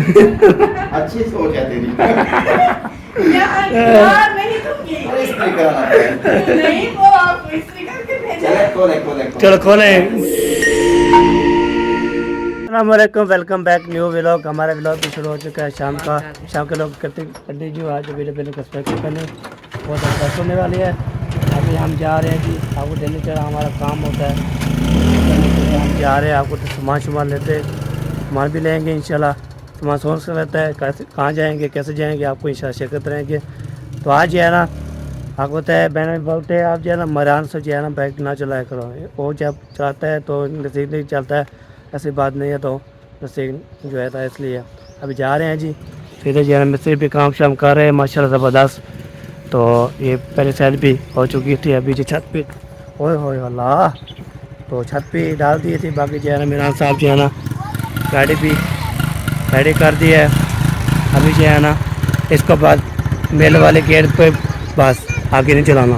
अच्छी सोच है तेरी। यार नहीं दूंगी। इस्त्री कराना पड़ेगा। नहीं वो आप इस्त्री करके भेजा। चले खोले खोले चलो खोले। अस्सलामुअलैकुम, वेलकम बैक न्यू व्लॉग। हमारा व्लॉग भी शुरू हो चुका है शाम के लोग करते लीजिए। आज वीडियो पहले सब्सक्राइब करने बहुत अच्छा होने वाली है। अभी हम जा रहे हैं जी, आपको डेली तरह हमारा काम होता है, हम जा रहे हैं। आपको तो सामान लेते, सामान भी लेंगे इंशाल्लाह। सामान सोच कर रहता है कैसे कहाँ जाएंगे कैसे जाएंगे, आपको इंशाल्लाह शेयर करते रहेंगे। तो आज जो है ना, आपको होता है बहन बोलते हैं आप जो है ना मरान से जो है ना बाइक ना चलाया करो। वो जब चलाता है तो नसीब नहीं चलता है, ऐसी बात नहीं है। तो नसीब जो है था, इसलिए अभी जा रहे हैं जी। सीधे जो है ना मिस्त्री भी काम शाम कर रहे हैं माशाल्लाह ज़बरदस्त। तो ये पहले साइड भी हो चुकी थी, अभी जो छत पे ओए होए अल्लाह, तो छत पे डाल दिए थे। बाकी जो है ना मिरान साहब जो है ना गाड़ी भी रेडी कर दी है। अभी जो है ना इसके बाद मेल वाले गेट पे बस आगे नहीं चलाना।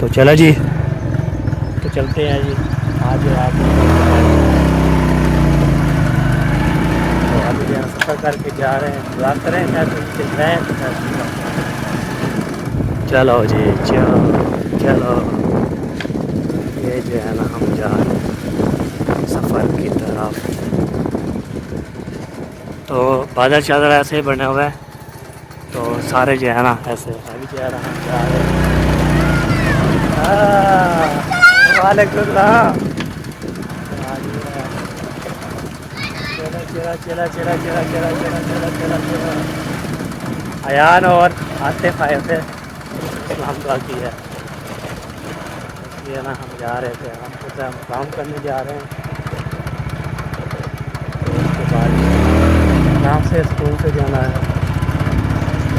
तो चलो जी, तो चलते हैं जी। आज आप तो अभी जो है सफ़र करके जा रहे हैं, दुआ करें चल रहे हैं। चलो जी चलो चलो, ये जो है ना हम जा रहे हैं सफ़र की तरफ। तो बादल चादर ऐसे ही बने हुए हैं, तो सारे जो है ना ऐसे अभी जो है ना हम जा रहे हैं। वालेकुम सलाम। चला चला चला चला चला चला चला चला चला। अयान और आतिफ आए थे, इस्लाम दुआ की है, इसलिए ना हम जा रहे थे। हम तो हम काम करने जा रहे हैं। तो उसके बाद नाम से स्कूल से जाना है।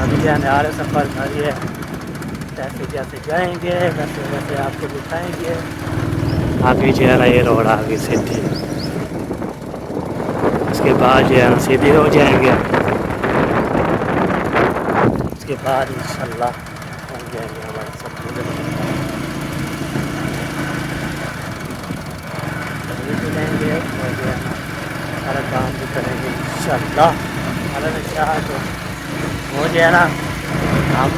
अभी जाने आ रहे सफ़र करिए, जैसे जैसे जाएंगे वैसे वैसे आपको दिखाएंगे। आगे जो है ना ये रोड आगे सीधी, उसके बाद जो है ना सीधी हो जाएंगे। उसके बाद इंशाल्लाह बन जाएंगे हमारे सब लेंगे और जो है ना सारा काम भी करेंगे इंशाल्लाह। अल्लाह ने चाहा तो वो जो है ना हम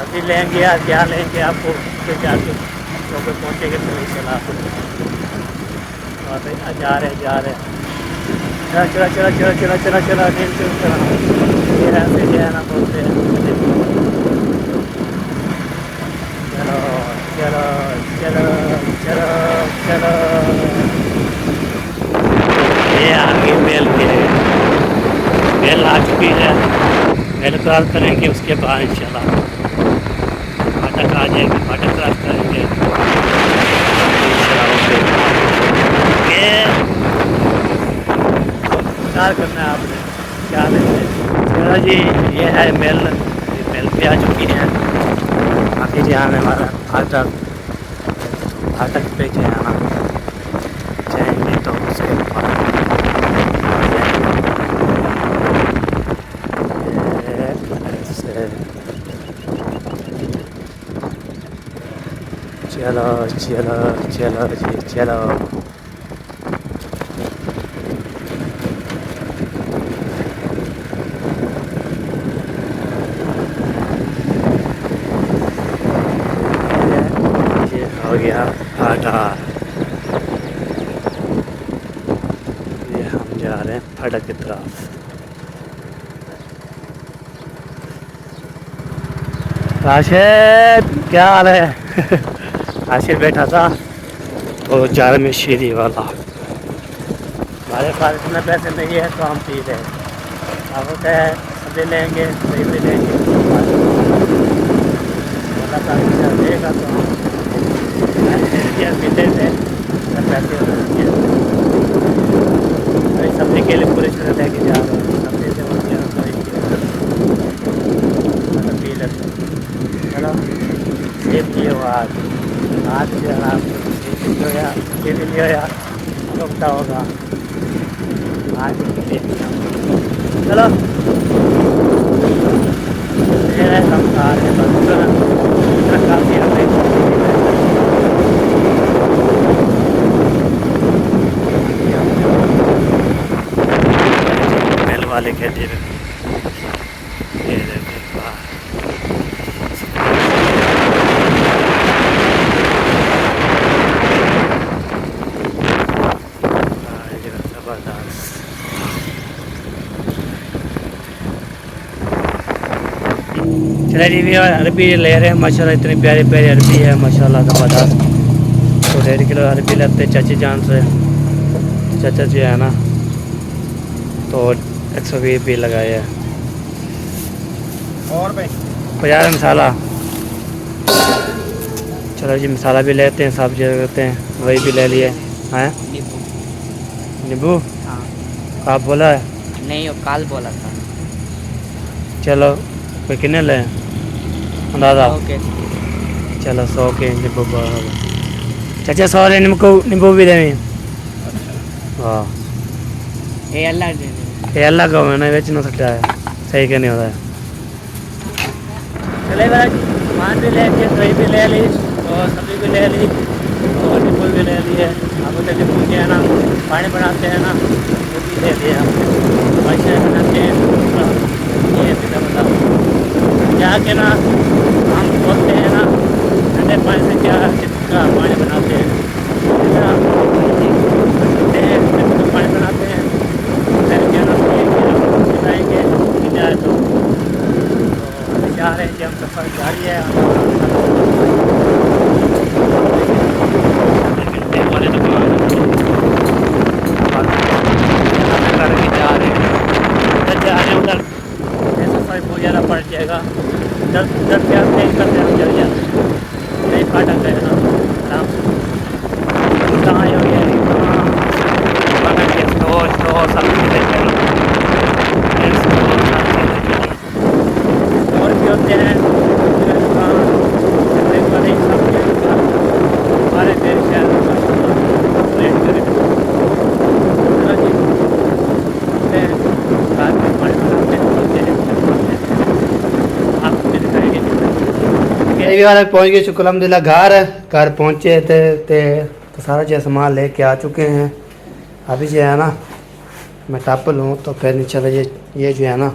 अभी लेंगे या क्या लेंगे आपको फिर जाके तो पहुँचेंगे तो इंशाल्लाह आपको जा रहे चला चला चला चला चला चला चला दिन से चला। ये ऐसे जो है ना बोलते हैं चलो चलो चलो चलो चलो। ये आगे मेल आ चुकी है, मेल क्रॉस करेंगे। उसके बाद इंशाल्लाह फाटक आ जाएंगे, फाटक क्रॉस करेंगे क्या करना है आपने, क्या लेंगे। चलो जी, ये है मेल पे आ चुकी है। आगे जो है हमारा फाटक पे जो है ना जाएंगे तो उसके बाद चलो चलो चलो जी चलो। ये हो गया फाटा। ये हम जा रहे हैं फाटक की तरफ। राशिद क्या हाल है? राशिद बैठा था तो जार में शीरी वाला। हमारे पास इतना पैसे नहीं है तो हम पी रहे हैं। अब होता है सब्जी लेंगे दही भी लेंगे, अल्लाह ताला देगा तो हम पीते थे पैसे। अरे सब्जी के लिए पूरे शहर लेके जा रहे हैं, सब्जी से मतलब पी लेते। चलो सेब लिए हो आज जो है आपको ये भी लिया रुकता होगा आज। चलो हम खा रहे हैं बस काफ़ी हमें खेलते हुए। ये देखिए बाहर। ये जबरदस्त। चलिए जी भी अरबी ले रहे हैं माशाल्लाह, इतनी प्यारी प्यारी अरबी है माशाल्लाह ज़बरदस्त। तो 1.5 किलो अरबी लेते हैं चाची जान से। चाचा जी है ना, तो 120 भी लगाए है। और भाई 50 मसाला। चलो जी मसाला भी लेते हैं, सब चीज़ करते हैं, वही भी ले लिए हैं। नींबू हाँ आप बोला है? नहीं, वो काल बोला था। चलो कोई कितने लें अंदाज़ा? ओके चलो 100 के नींबू होगा। चाचा 100 नींबू भी देनी। हाँ ये अल्लाह दे दे। ये अलग का मैंने बेच ना सकता है, सही क्या नहीं होता है। चले भाई सामान भी ले लिए, दही भी ले ली और सब्जी भी ले ली और नींबू भी ले लिए। अब तो नींबू के है ना पानी बनाते हैं ना, वो भी ले लिए हम। पैसे बनाते हैं ये सीधा बताओ जाके ना हम बोलते हैं ना ठंडे पानी से क्या का पानी बनाते हैं, पानी बनाते हैं सिखाएंगे जाए तो जा रहे हैं कि हम सफ़र जारी है। उधर सफ़र बहुत ज़्यादा पड़ जाएगा, दस क्या तेज करते हम चल जाते हैं, नहीं फाटक गए ना आराम से। कहाँ हो गया सब और भी होते हैं हमारे देश शहर पहुँच गए शुक्र अल्हम्दुलिल्लाह घर पहुँचे थे तो सारा जो सामान लेके आ चुके हैं। अभी जो है ना मैं टप लूँ तो फिर इंशाल्लाह ये जो है ना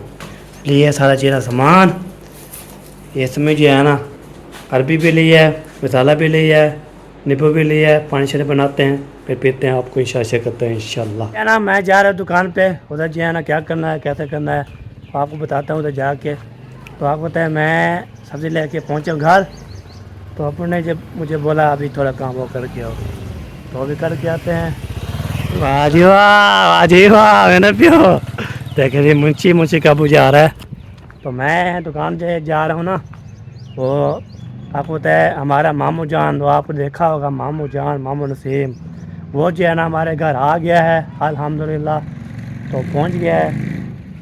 लिए सारा चीज़ सामान। इसमें जो है ना अरबी भी ली है, मसाला भी लिया है, नींबू भी लिया है, पानी शानी बनाते हैं फिर पीते हैं, आपको इंशाल्लाह करते हैं इंशाल्लाह। है ना मैं जा रहा हूँ दुकान पे, उधर जो है ना क्या करना है कैसे करना है तो आपको बताता हूँ उधर जाके। तो आपको पता है मैं सब्ज़ी लेके पहुँचा घर, तो अपने जब मुझे बोला अभी थोड़ा काम वो करके आओ, तो अभी करके आते हैं। वाह जी वाह मैंने पियो देखे जी मुंशी का बुझा आ रहा है। तो मैं दुकान से जा रहा हूँ ना, वो आपको पता है हमारा मामू जान, वो आपको देखा होगा मामू जान मामू नसीम, वो जो है ना हमारे घर आ गया है अल्हम्दुलिल्लाह, तो पहुँच गया है।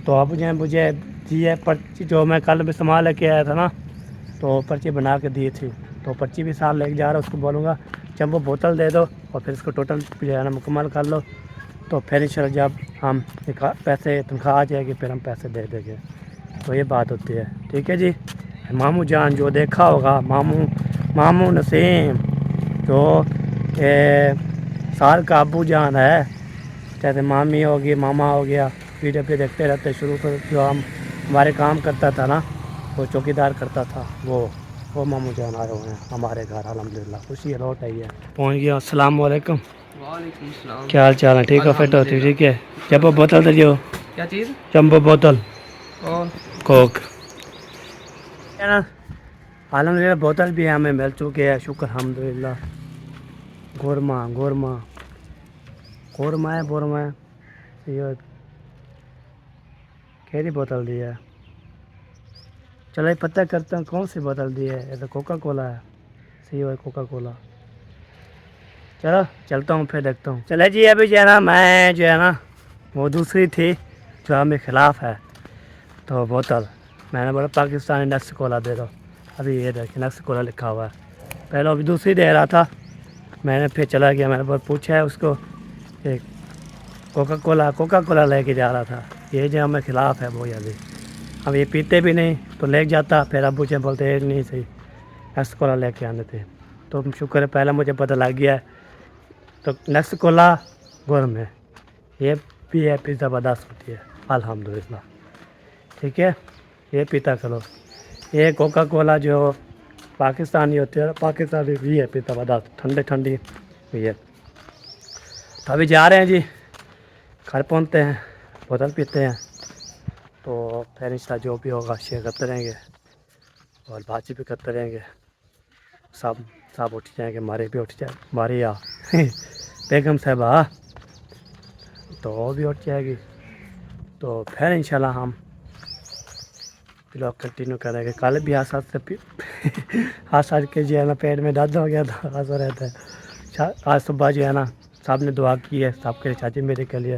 तो अब जो है मुझे दी है पर्ची, जो मैं कल भी सामान लेके आया था ना, तो पर्ची बना के दी थी, तो पर्ची भी साथ लेके जा रहा हूँ। उसको बोलूँगा जब बोतल दे दो और फिर इसको टोटल जो है ना मुकम्मल कर लो, तो फिर इंशाल्लाह जब हम पैसे तनख्वाह आ जाएगी फिर हम पैसे दे देंगे। तो ये बात होती है, ठीक है जी। मामू जान जो देखा होगा मामू नसीम जो साल का अबू जान है, जैसे मामी होगी मामा हो गया, वीडियो पे देखते रहते शुरू से, जो हम हमारे काम करता था ना, वो चौकीदार करता था, वो मामू जान आए हुए हैं हमारे घर अल्हम्दुलिल्लाह, खुशी लौट आई है। पहुँच गया। अस्सलाम वालेकुम। वालेकुम सलाम। क्या हाल चाल है? ठीक हो? फिट हो? ठीक है। जब बोतल दीजिए, क्या चीज़? जम्बो बोतल और कोक है ना, अल्हम्दुलिल्लाह बोतल भी हमें मिल चुकी है शुक्र अल्हम्दुलिल्लाह। गोरमा है ये कैसी बोतल दी है? चलो पता करता हूँ कौन सी बोतल दी है। ये तो कोका कोला है, सही है कोका कोला। चलो चलता हूँ फिर देखता हूँ। चले जी अभी जो है ना मैं जो है ना वो दूसरी थी जो हमें ख़िलाफ़ है, तो बोतल मैंने बोला पाकिस्तानी नेक्स्ट कोला दे दो। अभी ये देखिए नेक्स्ट कोला लिखा हुआ है, पहले अभी दूसरी दे रहा था, मैंने फिर चला गया, मैंने बहुत पूछा है उसको कि कोका कोला लेके जा रहा था। ये जो हमें ख़िलाफ़ है वो अभी अब ये पीते भी नहीं, तो ले जाता फिर अबू से बोलते नहीं सही नेक्स्ट कोला लेके आने थे। तो शुक्र है पहले मुझे पता लग गया है। तो नेक्स्ट कोला गुरम है, ये भी है, पिज़्ज़ा ज़बरदस्त होती है अल्हम्दुलिल्लाह। ठीक है, ये पीता करो। ये कोका कोला जो पाकिस्तानी होते हैं, पाकिस्तानी भी है पीता बता, ठंडे ठंडी भी है। तो अभी जा रहे हैं जी, घर पहुँचते हैं, बोतल पीते हैं, तो फिर इंशाल्लाह जो भी होगा शेयर करते रहेंगे और बातचीत भी करते रहेंगे। सब उठ जाएंगे, हमारे भी उठ जाए, हमारी या बेगम साहबा तो वो भी उठ जाएगी। तो फिर इंशाल्लाह हम ब्लॉग कंटिन्यू करेंगे। कल भी हाथ हाथ के जो है ना पेट में दर्द हो गया था, हंसा रहता है। आज सुबह जो है ना साहब ने दुआ की है, सबके लिए, चाची मेरे के लिए,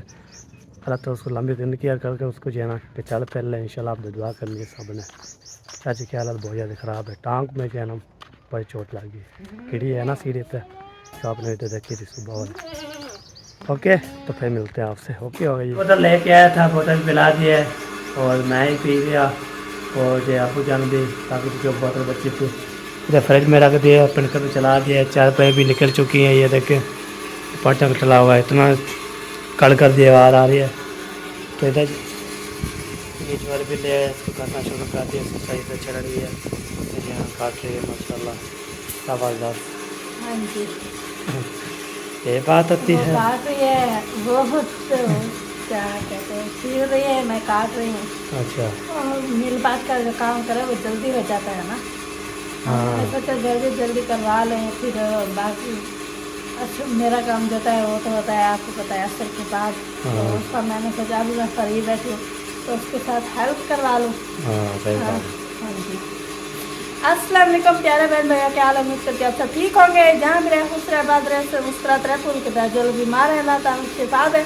अल्लाह तो उसको लंबी ज़िंदगी करके उसको जो है ना कि चल पहले इंशाल्लाह आपने दुआ करनी है सब ने। चाची की हालत बहुत ज़्यादा ख़राब है, टांग में जो है ना बड़ी चोट लगी, कीड़ी है ना सीढ़ी पे, तो आपने तो देखी थी सुबह वाली। ओके, तो फिर मिलते हैं आपसे। ओके हो गई, बोतल लेके आया था, बोतल पिला दी है और मैं ही पी लिया और जो आपको जान दी, ताकि जो बोतल बची थी इधर फ्रिज में रख दिया, पिनकर भी चला दिया, चार पे भी निकल चुकी हैं, ये देखें पर्चा चला हुआ है, इतना कड़ कर दी आवाज़ आ रही है। तो इधर ये ज्वर भी ले इसको काटना शुरू कर दिया, सही से चल रही है, यहाँ काट रही है माशाल्लाह शाबाश। हाँ जी, ये बात होती है, काट रही है बहुत, क्या कहते हैं, छील रही है, मैं काट रही हूँ। अच्छा, और मिल बात का जो काम करे वो जल्दी हो जाता है ना। हाँ सोचा जल्दी जल्दी करवा लें, फिर बाकी अच्छा मेरा काम जो है वो तो होता है आपको पता है असर के बाद। तो उसका मैंने सोचा अभी मैं फ्री बैठी हूँ तो उसके साथ हेल्प करवा लूँ। सही बात। हाँ जी, अस्सलाम वालेकुम प्यारे बहन भैया, क्या हाल है? उम्मीद करती आप सब ठीक होंगे, जहाँ भी रहे खुश रहे, आबाद रहे, से मुस्कुराते रहे, फूल के बाद जो लोग बीमार है अल्लाह ताला उनके बाद है,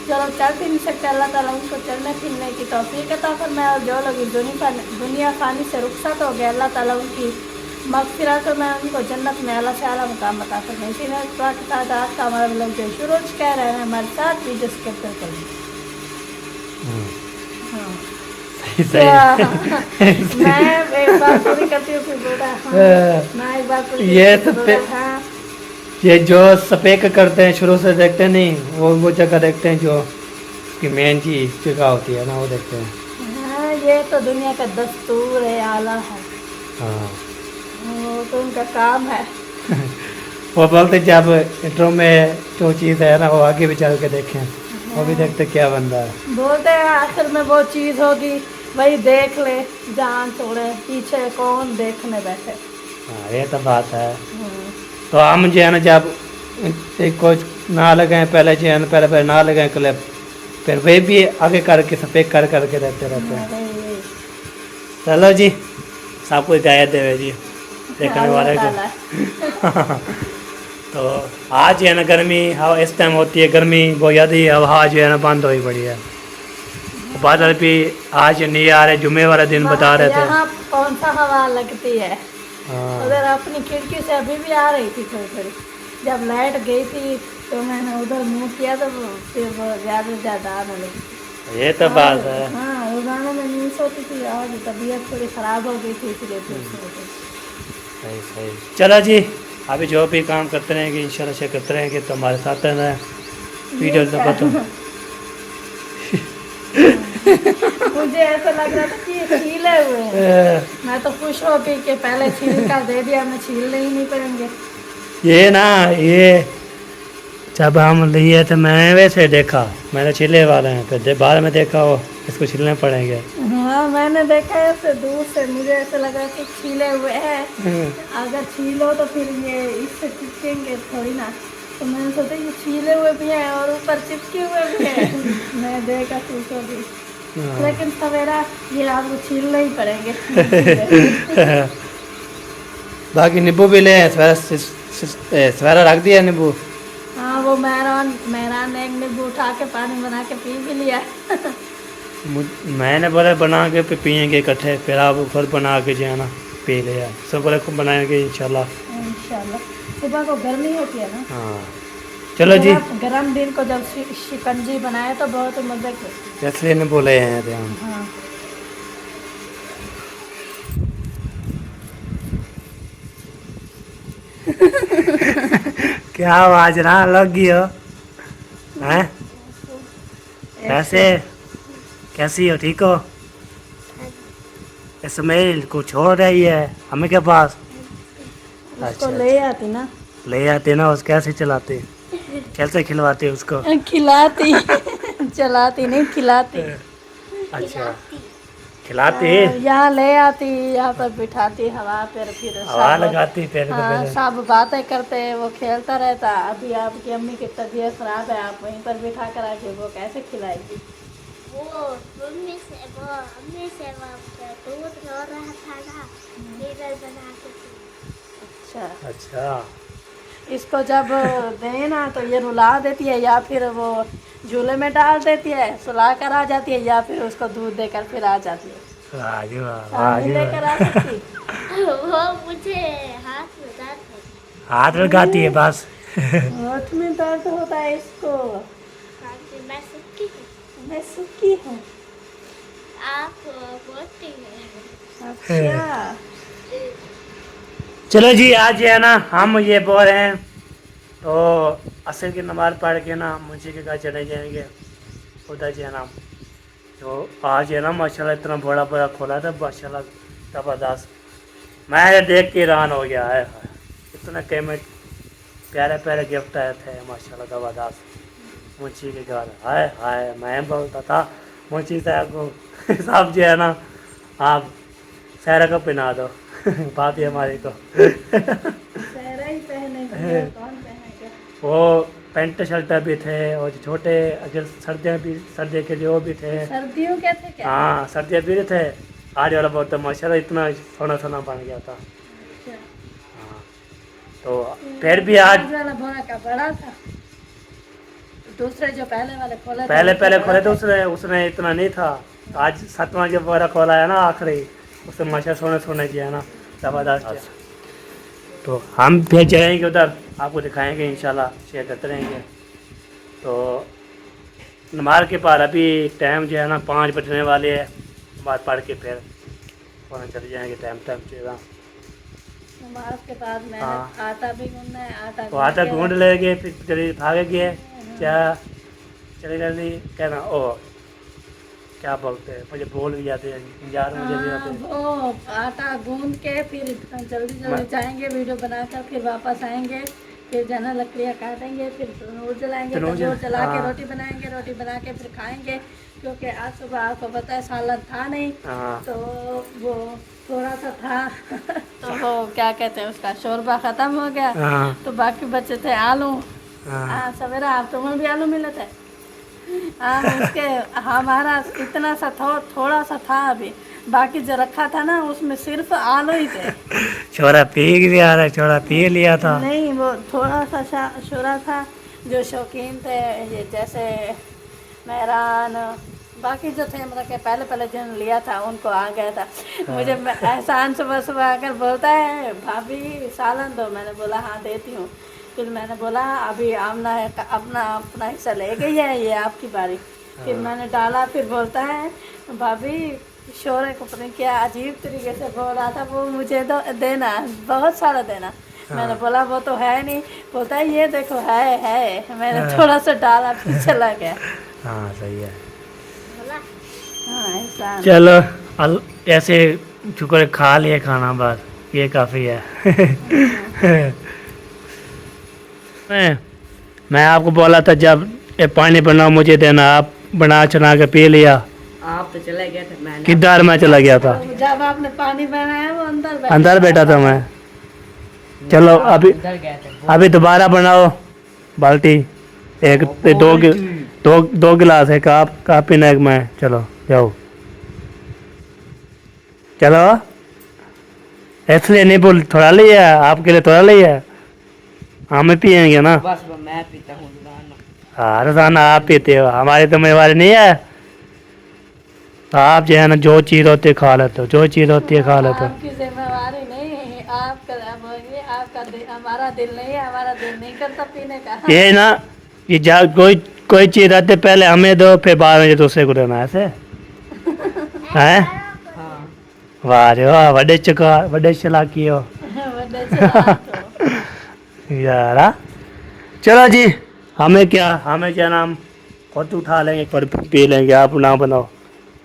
जो लोग चल फिर नहीं सकते अल्लाह ताला उनको चलने फिरने की तौफीक अता फरमाए, और जो लोग इस दुनिया फानी से रुखसत हो गए अल्लाह ताला उनकी मग़फ़िरत में उनको जन्नत में अल्लाह से आला मुकाम अता फरमाए। इसी में के साथ आज का हमारा लोग जो शुरू कह रहे हैं हमारे साथ भी जिस करते करें। मैं एक बार पूरी करती हूँ फिर बोला मैं एक बार पूरी ये जो सपेक करते हैं शुरू से देखते नहीं, वो जगह देखते हैं जो कि मेन चीज जगह होती है ना, वो देखते हैं। हाँ, ये तो दुनिया का दस्तूर है, आला है। हाँ, वो तो उनका काम है। वो बोलते जब इंट्रो में जो चीज़ है ना वो आगे भी चल के देखें, वो भी देखते क्या बंदा है। बोलते हैं आखिर में वो चीज़ होगी वही देख ले, जान छोड़े पीछे कौन देखने बैठे। हाँ, ये तो बात है। तो हम जो है ना जब कुछ ना लगाए पहले जो है ना पहले ना लगाए क्लिप, फिर वे भी आगे करके सफेद करके रहते हैं। चलो जी, सब कुछ गाया देवे जी देखने वाले को। तो आज है ना गर्मी हवा इस टाइम होती है, गर्मी बहुत ज़्यादा ही, हवा जो है ना बंद हुई पड़ी है। बादल भी आज नहीं आ रहे, जुम्मे वाला दिन बता रहे थे। यहाँ कौन सा हवा लगती है, उधर अपनी खिड़की से अभी भी आ रही थी थोड़ी थोड़ी। जब लाइट गई थी तो मैंने उधर मुँह किया तो फिर ज़्यादा से ज़्यादा आने लगी। ये तो बात है। हाँ, रोजाना में नींद सोती थी, आज तबीयत थोड़ी ख़राब हो गई थी इसलिए सही सही। चलो जी, अभी जो भी काम करते रहेंगे इंशाल्लाह से करते रहेंगे, तो हमारे साथ रहना है। वीडियो तो पता मुझे ऐसा लग रहा था कि ये छीले हुए हैं। मैं तो खुश हो गई कि पहले छील कर दे दिया, मैं छीलने ही नहीं पड़ेंगे। ये ना ये जब हम लिए थे मैं वैसे देखा, मैंने छिले वाले हैं, फिर बाद में देखा वो इसको छिलने पड़ेंगे। हाँ, मैंने देखा है ऐसे दूर से, मुझे ऐसा लगा कि छीले हुए हैं, अगर छीलो तो फिर ये इससे चिपकेंगे थोड़ी ना, तो मैंने सोचा ये छीले हुए भी हैं और ऊपर चिपके हुए भी हैं। मैं देखा खुश हो गई, लेकिन सवेरा ये आपको छीलने ही पड़ेंगे। बाकी नींबू भी ले, सवेरा रख दिया नींबू। हाँ, वो मेहरान ने एक नींबू उठा के पानी बना के पी भी लिया। मैंने बोला बना के पियेंगे इकट्ठे, फिर आप खुद बना के जो है ना पी लिया, सब बोले को बनाएंगे इंशाल्लाह। सुबह को गर्मी होती है ना। हाँ, चलो जी, गरम दिन को जब शिकंजी बनाए तो बहुत मजे के, इसलिए नहीं बोले हैं हम। हाँ। क्या आवाज ना लगी हो हैं? कैसे कैसी हो, ठीक हो? इसमें को छोड़ रही है हमें के पास। उसको ले आती ना, ले आते ना, उस कैसे चलाते, कैसे खिलवाते उसको? खिलाती चलाती नहीं, खिलाती। अच्छा खिलाते, यहाँ ले आती, यहाँ पर बिठाती हवा पर, फिर हवा सब- लगाती पैर को हाँ, पहले। सब बातें करते, वो खेलता रहता। अभी आपकी अम्मी की तबीयत खराब है, आप वहीं पर बिठा कर आके वो कैसे खिलाएगी? वो मम्मी से वो दूध रो रहा था ना, नीडल बना के दी। अच्छा, अच्छा इसको जब देना तो ये रुला देती है, या फिर वो झूले में डाल देती है, सुला कर आ जाती है, या फिर उसको दूध देकर फिर आ जाती है। वाह जी वाह, साथ वाह में जी लेकर वाह। आ सकती। वो मुझे हाथ में दर्द है। हाथ लगाती है बस। होठ में दर्द होता है इसको। मैं सुखी हूँ, मैं सुखी हूँ। आप मोटी हैं। अच्छा, चलो जी, आज है ना हम ये बोल रहे हैं तो असर की नमाज पढ़ के ना मुंशी के घर चले जाएंगे। खुदा जी है ना, तो आज है ना माशाल्लाह इतना बड़ा बड़ा खोला था, माशाल्लाह ज़बरदस्त। मैं देख के हैरान हो गया है, इतना कीमत प्यारे प्यारे गिफ्ट आए थे माशाल्लाह ज़बरदस्त मुंशी के घर। हाय हाय, मैं बोलता था मुंशी साहब को साहब जी है ना आप सहरा को पहना दो भाभी हमारी को। सहरा ही पहनेगी, कौन पहनेगा? वो पेंट शर्ट भी थे और छोटे, अगर सर्दियाँ भी, सर्दी के लिए वो भी थे। सर्दियों के थे क्या? हाँ सर्दियाँ भी थे। आज वाला बहुत माशाल्लाह इतना सोना सोना बन गया था। अच्छा। हाँ तो फिर भी आज वाला बोरा का बड़ा था, दूसरे जो पहले वाले खोले थे, पहले उससे पहले बड़ा खोले थे, था। उसने उसने इतना नहीं था। आज 7वां जो बोरा खोला है ना आखिरी, उससे माशा सोने सोने किया है ना ज़बरदस्त। तो हम फिर जाएंगे उधर, आपको दिखाएंगे इंशाल्लाह, शेयर करते रहेंगे। तो नमाज के बाद अभी टाइम जो है ना 5 बजने वाले है, नमाज पढ़ के फिर वहाँ चले जाएंगे टाइम टाइम से ना। नमाज के बाद मैंने हाँ। आटा भी गूंदना है, आटा तो आटा के गूंद लेंगे, फिर चले भागेंगे क्या चले जल्दी कहना ओ क्या बोलते हैं, मुझे बोल भी जाते हैं, 11 बजे भी आते हैं। वो आटा गूंद के फिर जल्दी जल्दी जाएंगे, वीडियो बनाकर फिर वापस आएंगे, फिर जाना लकड़ियाँ काटेंगे, फिर तंदूर जलाएंगे, तंदूर तंदूर जला के हाँ। रोटी बनाएंगे, रोटी बना के फिर खाएंगे, क्योंकि आज सुबह आपको पता है सालन था नहीं, हाँ तो वो थोड़ा सा था तो वो क्या कहते हैं उसका शोरबा ख़त्म हो गया, हाँ तो बाकी बचे थे आलू। हाँ सवेरा आप तुम्हें भी आलू मिले थे। उसके हमारा इतना सा थोड़ा सा था, अभी बाकी जो रखा था ना उसमें सिर्फ आलू ही थे। छोरा पी गया रहा, छोरा पी लिया था। नहीं, वो थोड़ा सा छोरा था, जो शौकीन थे ये जैसे मेहरान, बाकी जो थे मतलब कि पहले पहले जिन लिया था उनको आ गया था। मुझे एहसान सुबह सुबह आकर बोलता है भाभी सालन दो, मैंने बोला हाँ देती हूँ। फिर मैंने बोला अभी आमना है अपना अपना हिस्सा ले गई है, ये आपकी बारी। फिर मैंने डाला, फिर बोलता है भाभी शोरे को पता नहीं क्या अजीब तरीके से बोल रहा था, वो मुझे दो देना, बहुत सारा देना। मैंने बोला वो तो है नहीं, बोलता है ये देखो है। मैंने थोड़ा सा डाला फिर चला गया। हाँ सही है। बोला हाँ एहसान। चलो ऐसे शुक्र खा लिए खाना, बस ये काफ़ी है। मैं आपको बोला था जब ये पानी बनाओ मुझे देना, आप बना चना के पी लिया। आप तो चले गए थे, मैंने किधर मैं चला गया था, तो जब आपने पानी बनाया वो अंदर बैठा था मैं। चलो अभी उधर गए थे। अभी दोबारा बनाओ बाल्टी, एक दो गिलास है, आप पीना एक मैं। चलो जाओ, चलो इसलिए नहीं बोल, थोड़ा लिया आपके लिए, थोड़ा लिया हमें पियेंगे ना। बस वो मैं पीता हूँ रोजाना। हाँ रोजाना आप पीते हो, हमारी जिम्मेवारी नहीं है। आप जो है ना जो चीज़ होती है खा लेते हो, जो चीज़ होती है खा लेते हो। आपकी जिम्मेवारी नहीं है, आपका हमारा दिल नहीं है, हमारा दिल नहीं करता पीने का। ये ना ये जा कोई चीज़ आते पहले हमें दो, फिर बाद में दूसरे को देना, ऐसे हैं। हाँ वाह रे वाह, बड़े चलाकी हो बड़े चालाक हो। यार। चलो जी, हमें क्या नाम खुद उठा लेंगे, पर पी लेंगे, आप ना बनाओ,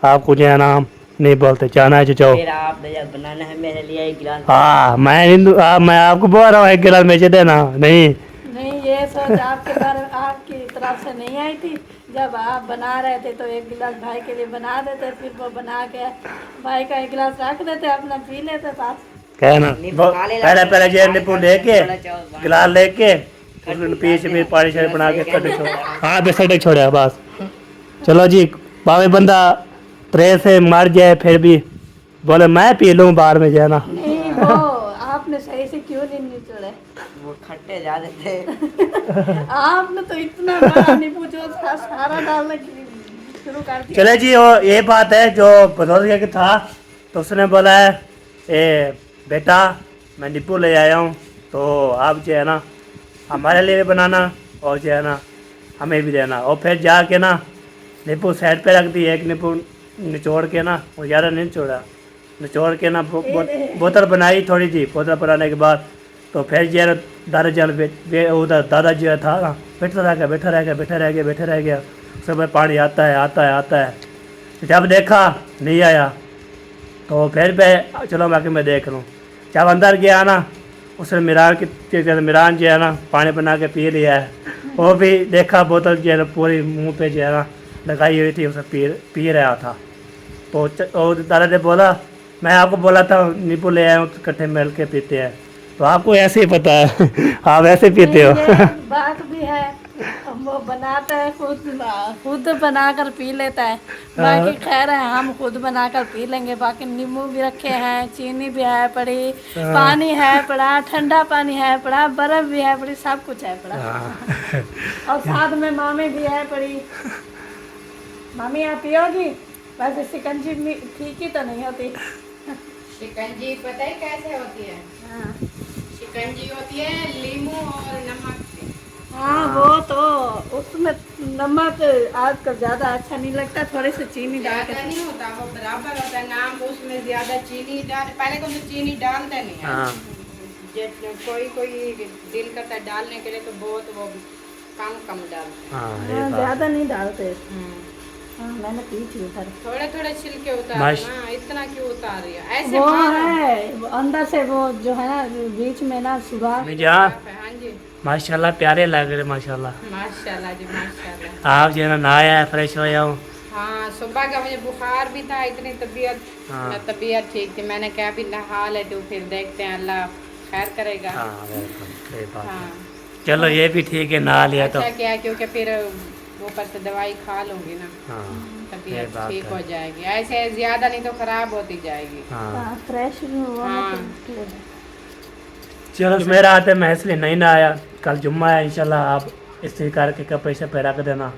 आपको जो है ना नहीं बोलते, चाहना है चाहो। फिर आपने जब बनाना है मेरे लिए एक गिलास। हाँ मैं आपको बोल रहा हूँ एक गिलास मुझे देना। नहीं नहीं, ये सोच आपके बारे में आपकी तरफ से नहीं आई थी। जब आप बना रहे थे तो एक गिलास भाई के लिए बना देते, फिर वो बना के भाई का एक गिलास रख देते, अपना पी लेते पास। कहना पहले जे नींबू लेके गिलास लेके पीछे भी पानी शानी बना के कट छोड़। हाँ बिस्कुट छोड़ा बस। चलो जी, भावे बंदा प्रेस से मर जाए फिर भी बोले मैं पी लूँ बाहर में जाना। नहीं, वो आपने सही से क्यों नहीं निचोड़े? वो खट्टे ज्यादा थे। आपने तो इतना बड़ा नींबू जो सारा डालने शुरू कर दिया। चले जी, वो ये बात है जो बदौल के था तो उसने बोला है ए बेटा मैं नींबू ले आया हूँ, तो आप जो है ना हमारे लिए भी बनाना और जो है ना हमें भी देना। और फिर जाके ना नींबू साइड पे रख दी, एक नींबू निचोड़ के ना, वो ज़्यादा नहीं निचोड़ा, निचोड़ के ना बोतल बनाई थोड़ी सी। बोतल बनाने के बाद तो फिर जो है दादा जल उधर दादा जो था ना बैठा रह गया। सब पानी आता है। जब देखा नहीं आया तो फिर चलो मैं देख लूँ। जब अंदर गया ना उसने मिरान जो है ना पानी बना के पी लिया है। वो भी देखा बोतल जो है पूरी मुंह पे जो है ना लगाई हुई थी, उसे पी रहा था। तो दादा ने बोला मैं आपको बोला था नींबू ले आया हूँ तो इकट्ठे मिल के पीते हैं। तो आपको ऐसे ही पता है आप ऐसे पीते हो। ये बात भी है, वो बनाता है खुद बनाकर पी लेता है। बाकी खैर है हम खुद बनाकर पी लेंगे। बाकी नींबू भी रखे हैं, चीनी भी है पड़ी, पानी है पड़ा, ठंडा पानी है पड़ा, बर्फ भी है पड़ी, सब कुछ है पड़ा। और साथ में मामी भी है पड़ी। मामी आप पियोगी? वैसे शिकंजी ठीक ही तो नहीं होती। शिकंजी पता है कैसे होती है? हाँ शिकंजी होती है नींबू और नमक से। हाँ, वो तो उसमें नमक आजकल ज्यादा अच्छा नहीं लगता, थोड़ी सी चीनी डाल के। ज्यादा नहीं होता, वो बराबर होता है। नाम उसमें ज्यादा चीनी डाल, पहले तो चीनी डालते नहीं है। हाँ कोई दिल करता है डालने के लिए तो बहुत वो कम डालते हैं। हाँ ज्यादा नहीं डालते। हाँ, मैंने पी थी उधर। थोड़े छिलके उतार ना, इतना क्यों उतार रही है? ऐसे वो मारो। है वो अंदर से वो जो है ना बीच में ना सुबह। हाँ जी, माशाल्लाह प्यारे लग रहे माशाल्लाह। माशाल्लाह जी माशाल्लाह। आप जो है ना नहाया है, फ्रेश हो जाओ। हाँ, सुबह का मुझे बुखार भी था, इतनी तबीयत ठीक थी। मैंने कहा भी नहा ले तो फिर देखते हैं, अल्लाह खैर करेगा। हाँ बिल्कुल सही बात है। हाँ, चलो ये भी ठीक है, नहा लिया तो। अच्छा क्या, क्योंकि फिर ऊपर से दवाई खा लूंगी ना, हाँ ये तबीयत बात ठीक है। हो जाएगी। ऐसे ज्यादा नहीं तो खराब होती जाएगी। हाँ फ्रेश हुआ हाँ। तो चलो मेरा आते मैं इसलिए नहीं ना आया, कल जुम्मा है इंशाल्लाह। आप इसी करके कपड़े से पैरा कर देना,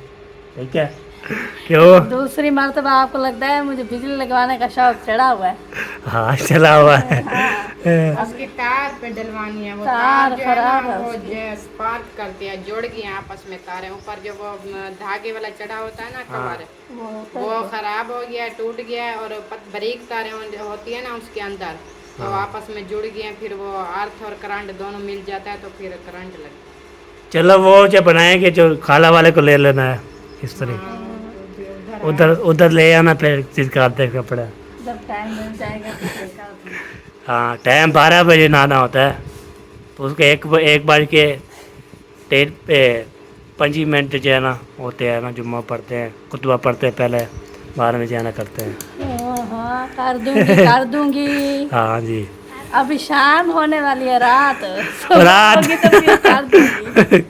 ठीक है? क्यों? दूसरी मर्तबा आपको लगता है मुझे बिजली लगवाने का शौक चढ़ा हुआ है? हाँ चला हुआ है। उसकी तार पे डलवानी है, वो तार तार जो है खराब ना है वो उसकी। जो स्पार्क करती है, जुड़ गई हैं आपस में तारें। ऊपर जो वो धागे वाला चढ़ा होता है ना कवर, वो खराब हो गया है, टूट गया है। और बारीक तारें होती है ना उसके अंदर, तो आपस में जुड़ गए हैं। फिर वो अर्थ और करंट दोनों मिल जाता है तो फिर करंट लगता है। चलो वो जो बनाएंगे जो खाला वाले को ले लेना है इस तरह, उधर ले आना फिर चीज करते कपड़ा। जब टाइम मिल जाएगा तो देखा। हाँ टाइम 12 बजे नहाना होता है, तो उसके एक बार के 5 मिनट जो है ना होते हैं ना, जुम्मा पढ़ते हैं, कुतबा पढ़ते हैं, पहले 12 में जाना करते हैं। हाँ कर दूंगी। हाँ जी, अभी शाम होने वाली है, रात रात। होगी तो फिर कर दूंगी।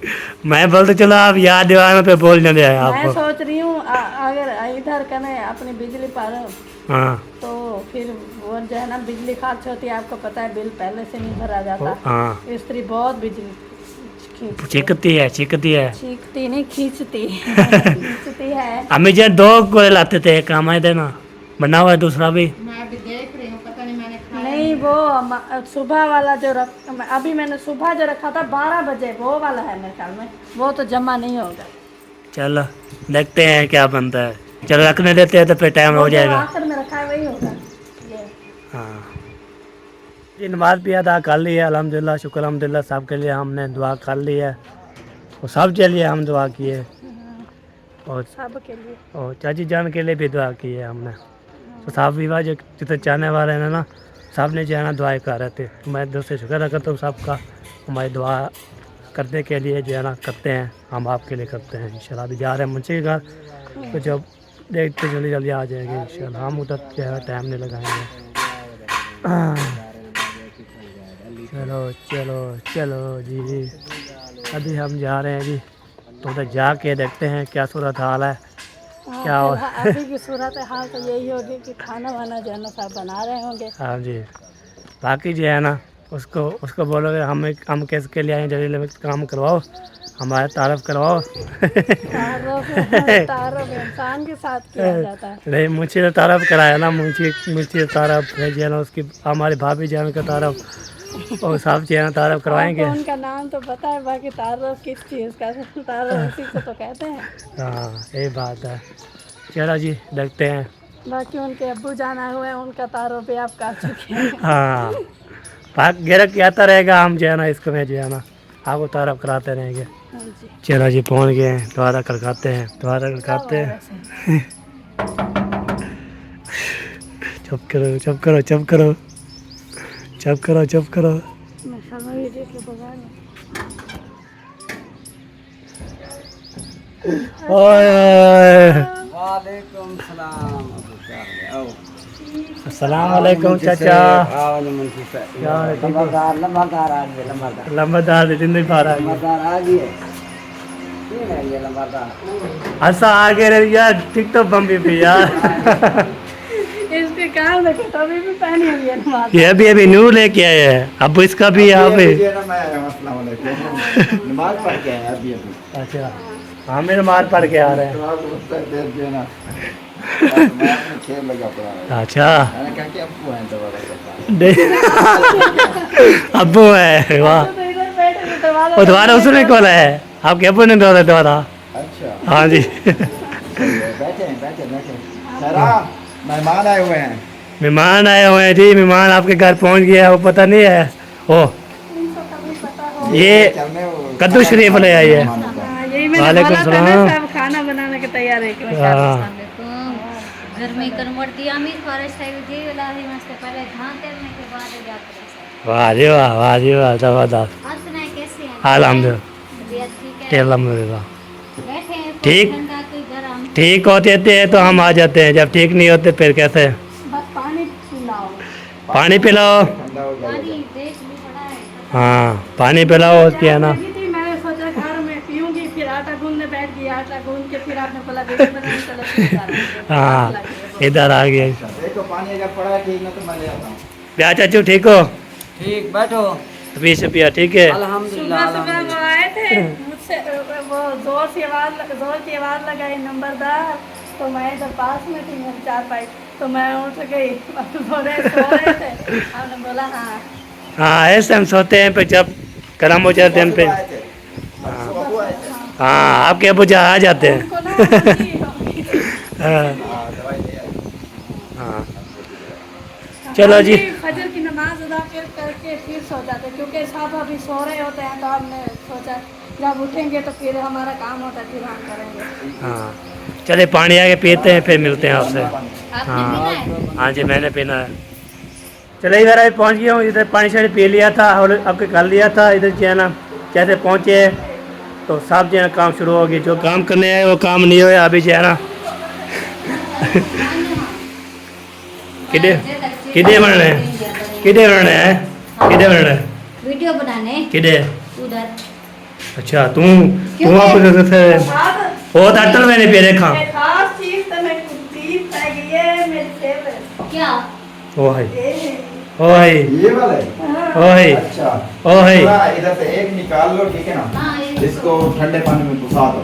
मैं बोलते चलो आप याद दिवाने पे बोल नहीं दिया मैं आपको। सोच रही हूँ अगर इधर कने अपनी बिजली पर हाँ तो फिर वो जो है ना बिजली खर्च होती है, आपको पता है बिल पहले से नहीं भरा जाता। हाँ स्त्री बहुत बिजली चिकती है चीखती नहीं खींचती खींचती है। हमें जो 2 गोले लाते थे, काम आए देना बना हुआ है दूसरा भी। मैं अभी देख रही हूँ, पता नहीं मैंने खाया नहीं वो सुबह वाला जो अभी मैंने सुबह जो रखा था 12 बजे, वो वाला है मेरे ख्याल में, वो तो जमा नहीं होगा। चलो देखते हैं क्या बनता है। चलो रखने देते हैं तो फिर टाइम हो वो जो जाएगा। आखिर में रखा है वही होगा ये। हाँ जी, नमाज भी अदा कर ली है अल्हम्दुलिल्लाह, शुक्र अल्हम्दुलिल्लाह। सब के लिए हमने दुआ कर ली है और सब के लिए हम दुआ किए, और सब के लिए। चाची जान के लिए भी दुआ की है हमने। तो साहब भी जो जितने चाहने वाले हैं ना, साहब ने जो है ना दुआएं कर रहे थे। मैं दिल से शुक्र अदा करता हूँ सबका, हमारी दुआ करने के लिए जो है ना करते हैं, हम आपके लिए करते हैं। इंशाल्लाह अभी जा रहे हैं मुंशी के घर, तो जब देखते जल्दी जल्दी आ जाएंगे इंशाल्लाह। हम उधर जो है टाइम नहीं लगाएंगे। चलो चलो चलो जी, अभी हम जा रहे हैं जी, तो उधर जाके देखते हैं क्या सूरत हाल है, क्या हो। अभी की सूरत हाल तो यही होगी कि खाना वाना जो है ना सब बना रहे होंगे। हाँ जी, बाकी जो है ना उसको बोलोगे हम किसके लिए आए, जल्दी में काम करवाओ, हमारा तारफ़ करवाओ। तारफ़ इंसान के साथ किया जाता है। नहीं, मुझे तो तारफ़ कराया ना, मुझे तारफ़ है जो है ना, उसकी हमारी भाभी जान का तारफ़ और साहब जो है ना तारफ़ करवाएंगे। आपको उनका नाम तो पता है, बाकी तारफ़ किस चीज़ का, तारफ़ उसी को तो कहते हैं। हाँ यही बात है। चलो जी देखते हैं। बाकी उनके अब्बू जाना हुआ है, उनका तारफ़ भी आप कर चुके हैं। हाँ पाक गिरक आता रहेगा, हम जो है ना इसको में जो है ना आपको तारफ़ कराते रहेंगे। हाँ जी। चलो जी पहुँच गए हैं, दोबारा करकाते हैं, दोबारा करकाते हैं। चुप करो चुप करो चुप करो चुप करो चुप करो। मैं समय भी देख के बगा लूं। वालेकुम सलाम। अस्सलाम वालेकुम चाचा। लंबादार जिंदगी पारा ऐसा आगे रे यार, टिकटॉक बम्बी पे यार। इसके कान में कटोरी भी पहनी हुई है नमाज। ये अभी नूर लेके आए हैं, अब इसका भी यहाँ पे। नमाज पढ़ के आया अभी। अच्छा हाँ, मेरे मार पढ़ के आ रहे हैं। खेल लगा पड़ा। अच्छा मैंने कहा कि अब्बू हैं दोबारा। अब्बू है, वाह। तो इधर बैठे थे दोबारा। वो दोबारा उसने खोला है, आपके अब्बू ने दोबारा। अच्छा हाँ जी। बैठे बैठे बैठे। सरा मेहमान आए हुए हैं। मेहमान आए हुए हैं जी, मेहमान आपके घर पहुंच गया, वो पता नहीं है। ओ ये कद्दू शरीफ ले आई है। हाँ, यही मैंने वालेकुम बोला था ना, सलाम। सब खाना बनाने के तैयार है कि हाँ गर्मी करमड़ती आमी फॉरेस्ट साइड जी वाला ही मस्त पहले धान तेरने के बाद जाते हैं। वाह जी वाह जबरदस्त। आज सुनाए कैसे हैं? अल्हम्दुलिल्लाह तबीयत ठीक है? अल्हम्दुलिल्लाह। बैठे हैं ठीक। ठंडा कोई गरम। ठीक होते थे तो हम आ जाते हैं, जब ठीक नहीं होते फिर कैसे। बस पानी पिलाओ। पानी पिलाओ। ठंडा हो पानी जाएगा। देख भी पड़ा है। हाँ पानी पिलाओ, उसकी है ना। लगी थी, मैंने सोचा घर में पीऊंगी, फिर आटा गूंदने बैठ गई। आटा गूंद के फिर आपने बोला वीडियो बनाने चलो शुरू करो। हाँ इधर आ गए। देखो पानी अगर पड़ा है ठीक ना तो मैं ले आता हूँ। ब्याह चाचू ठीक हो? ठीक बैठो। अभी से पिया ठीक है। अल्हम्दुलिल्लाह सुबह सुबह वो आए थे मुझसे, वो जोर की आवाज़ लगाई नंबरदार, तो मैं इधर पास में थी मेरी चारपाई, तो मैं उठ गई। सो रहे थे, आपने बोला हाँ। हाँ ऐसे हम सोते हैं, पर जब गर्म हो जाते हैं पे। हाँ आपके अबू जा आ जाते हैं। उनको ना होगी- हाँ दवाई ले आए। हाँ चलो जी। फजर की नमाज अदा करके फिर सो जाते, क्योंकि साहब अभी सो रहे होते हैं, तो हमने सोचा जब उठेंगे तो फिर हमारा काम होता है, फिर हम करेंगे। हाँ चले पानी आके पीते हैं, फिर मिलते हैं आपसे। आपने हाँ पीना है? हाँ जी मैंने पीना है। चलो इधर अभी पहुँच गया हूँ, इधर पानी शानी पी लिया था और आपके कर लिया था। इधर जो है ना जैसे पहुँचे तो साहब जो है ना काम शुरू हो गया, जो काम करने आए वो काम नहीं हुआ अभी जो है ना। किधे किधे बनना है, किधे बनना है, किधे बनना है, वीडियो बनाने किधे। उधर। अच्छा तू आप बहुत अटल मैंने पे देखा। एक खास चीज तो मैं चीज पाई है मेरी फेवरेट। क्या? ओ है ओ है ये वाला है। ओ है अच्छा ओ है। थोड़ा इधर से एक निकाल लो ठीक है ना। हाँ ये इसको ठंडे पानी में घुसा दो,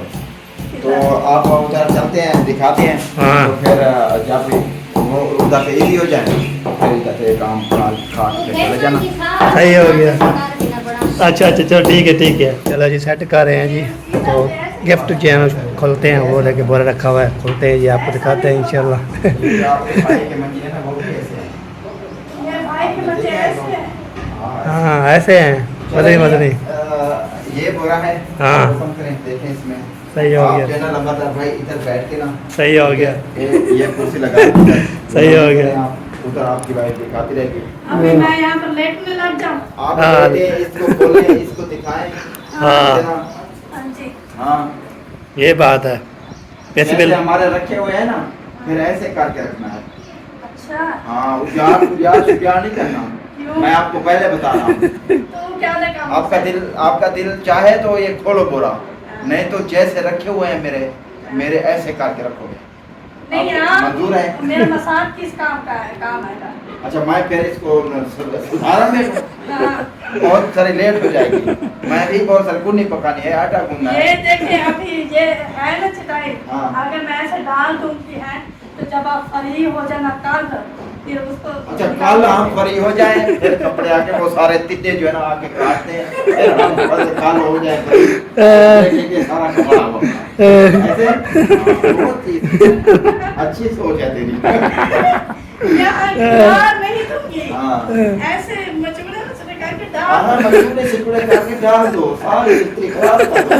तो आप उधर चलते हैं दिखाते हैं। हाँ। तो फिर जब वो उधर से इजी हो जाए फिर इधर से काम खा के चले जाना। सही हो गया। अच्छा अच्छा चलो ठीक है। चलो जी सेट कर रहे हैं जी, तो गिफ्ट जो है ना खोलते हैं, वो लेके बोरा रखा हुआ है, खोलते हैं जी, आपको दिखाते हैं इंशाल्लाह। ये आपके भाई के मंजी है ना वो भी ऐसे हैं। मेरे भाई के बच्चे ऐसे हैं। हाँ ऐसे हैं, मदनी ये बोरा है। हाँ। ओपन करें देखें इसमें सही हो आप गया, जो है ना लंबादार भाई इधर बैठ के ना सही हो गया, ये कुर्सी लगा दी। सही हो गया। उधर आपकी वाइफ दिखाती रहेगी। अभी मैं यहाँ पर लेटने लग जाऊँ। आप हाँ। बैठे, इसको खोलें, इसको दिखाएं। हाँ। है ना? हाँ जी। हाँ ये बात है। वैसे जैसे हमारे रखे हुए हैं ना, फिर ऐसे करके रखना है। अच्छा हाँ उजाड़ नहीं करना। क्यों? मैं आपको पहले बता रहा हूँ। तो क्या देखा आपका दिल चाहे तो ये खोलो पूरा, नहीं तो जैसे रखे हुए हैं मेरे ऐसे करके रखोगे। नहीं आप आप मंजूर है? मेरा मसाज किस काम का है, काम आएगा? अच्छा मैं फिर इसको सुधारण में हाँ। बहुत सारी लेट हो जाएगी। मैं भी बहुत सारी कुन्नी पकानी है, आटा गूंदना ये है। देखिए अभी ये है ना चटाई, हाँ। अगर मैं ऐसे डाल दूंगी है तो जब आप फ्री हो जाना कल फिर उसको अच्छा कल हम फ्री हो जाए, फिर कपड़े आके वो सारे तित्ते जो है ना आके काटते हैं, फिर हम बस कल हो जाए फ्री, देखेंगे सारा कपड़ा हो ऐसे। हाँ, बहुत ही अच्छी सोच है तेरी। यार नहीं दूंगी, हाँ ऐसे मचुड़े करके हाँ डाल मजदूरी सिकुड़े करके डाल दो, सारी इस्त्री खराब कर दो,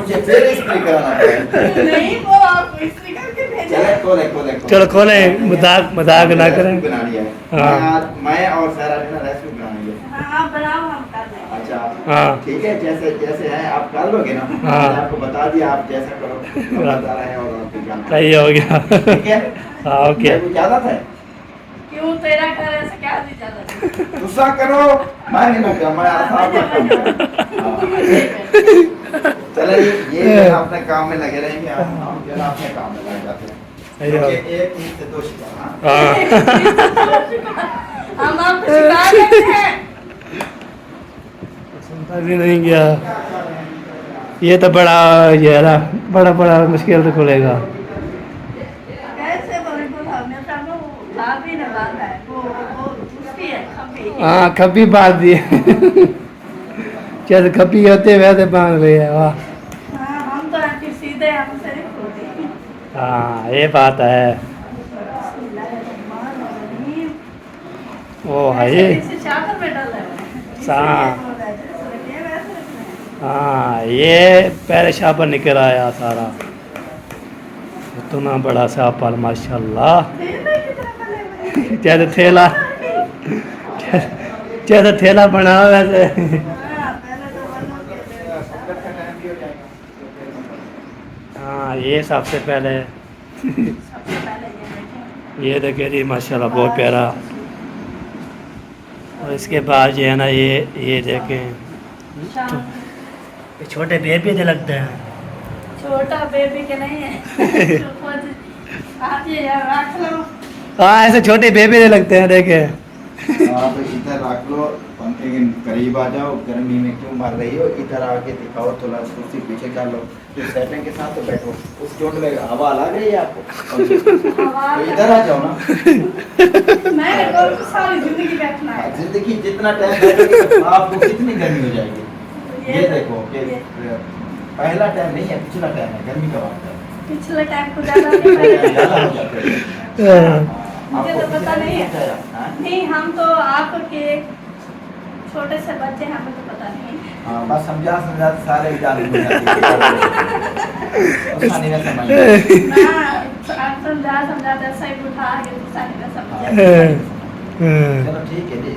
मुझे फिर इस्त्री कराना पड़ेगा। नहीं वो आप इस्त्री करके भेजे। चले खोले चलो खोले, मजाक ना करें। बनानी है। हाँ। मैं और सारा दिन रेसिपी बनानी है। हाँ बनाओ हम कर देंगे। अच्छा हाँ। ठीक है, जैसे है आप कर लोगे ना। हाँ। मैंने आपको बता दिया, आप जैसा करो हम बता रहे हैं और आपकी जान। सही हो गया। ठीक है। हाँ ओके। मेरे को ज्यादा था, क्यों तेरा घर ऐसे क्या दी ज्यादा? गुस्सा करो, मैं नहीं ना क्या, मैं आसान चले ये अपने काम में लगे रहेंगे, हम जो है ना अपने काम में लगे जाते हैं। सही हो। क्योंकि एक चीज से दो शिकार। हाँ। हाँ। हम आपको सिखा देते हैं। सुनता भी नहीं गया। ये तो बड़ा ये है ना, बड़ा मुश्किल से खुलेगा। कैसे बोला मेरे सामने वो भाभी ने बांधा है, वो उसकी है खम्बी। हाँ खब्बी बांध दिए। जैसे खब्बी होते वैसे बांध रही है। वाह। हाँ हम तो आके सीधे हमसे नहीं खोलते। हाँ ये बात है। ओ है ये। इसे चाकर में डाल रहे हैं। हाँ। हाँ ये पहले शापर निकल आया सारा, इतना बड़ा शापर माशाल्लाह। जैसे थैला बना वैसे। हाँ ये सबसे पहले ये देखे जी माशाल्लाह बहुत प्यारा। और इसके बाद जो है ना ये देखें, ये छोटे बेबी से लगते हैं। छोटा बेबी के नहीं है। आप ये यार रख लो। हाँ ऐसे छोटे बेबी से लगते हैं देखे। आप इधर रख लो, पंखे के करीब आ जाओ, गर्मी में क्यों मर रही हो, इधर आके दिखाओ, थोड़ा कुर्सी पीछे कर लो, फिर सेटिंग के साथ तो बैठो। उस चोट में हवा लग रही है आपको, तो इधर आ जाओ ना। मैंने तो सारी जिंदगी बैठना है। जिंदगी जितना टाइम बैठोगे आपको कितनी गर्मी हो जाएगी। ये देखो कि पहला टाइम नहीं है, पिछला टाइम है, गर्मी का वक्त है। पिछले टाइम को ज्यादा नहीं पहले। ज़्यादा हो जाते हैं। मुझे तो पता नहीं है। हाँ? नहीं हम तो आपके छोटे से बच्चे हैं, हमें तो पता नहीं है। हाँ बस समझा सारे विचार हो जाते हैं। ना आप समझाते सही उठा के सारी में समझ। चलो ठीक है जी,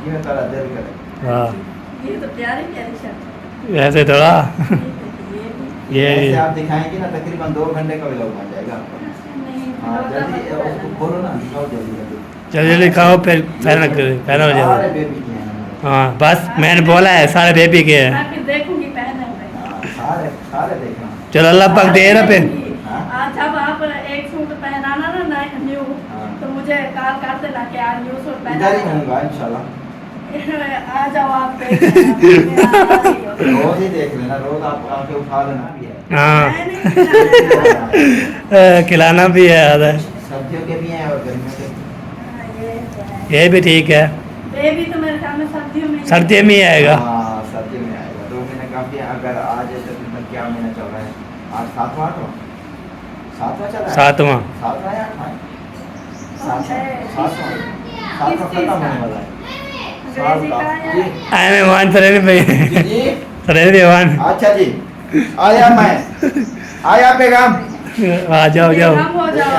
ये मैं थोड़ा देर करें। हाँ ये तो प्यारी शब्द। ऐसे थोड़ा ये ऐसे आप दिखाएंगे ना तकरीबन 2 घंटे का व्लॉग बन जाएगा। हाँ जल्दी उसको खोलो ना, दिखाओ जल्दी। जल्दी खाओ फिर फैनल हो सारे जाए। बेबी के हैं। हाँ बस मैंने बोला है सारे बेबी के हैं। मैं फिर देखूंगी पहने हुए। हाँ, सारे देखना। चलो अल्लाह पाक दे ना फिर। आज जब आप एक सूट पहनाना ना नया न्यू, तो मुझे कॉल कर देना कि आज न्यू सूट इधर ही पहना। रहूंगा इंशाल्लाह। आ जाओ आप देख लेना। रोज ही देख लेना, रोज आप आके उठा लेना भी है। हाँ मैं नहीं खिलाना। खिलाना भी है आधा। सर्दियों के भी हैं और गर्मियों के भी। ये भी ठीक है। बेबी तो मेरे ख्याल में सर्दियों में। सर्दी में ही आएगा। हाँ सर्दियों में आएगा। 2 महीने काफी है। अगर आज तकरीबन क्या महीना चल रहा है, आज 7वां 8वां 7वां चल रहा है। 7वां 7वां या 8वां? 7वां खत्म होने वाला है साल का। जी आए मेहमान सरे पे जी सरे मेहमान। अच्छा जी आया मैं आया पैगाम। आ जाओ जाओ। हम हो जाओ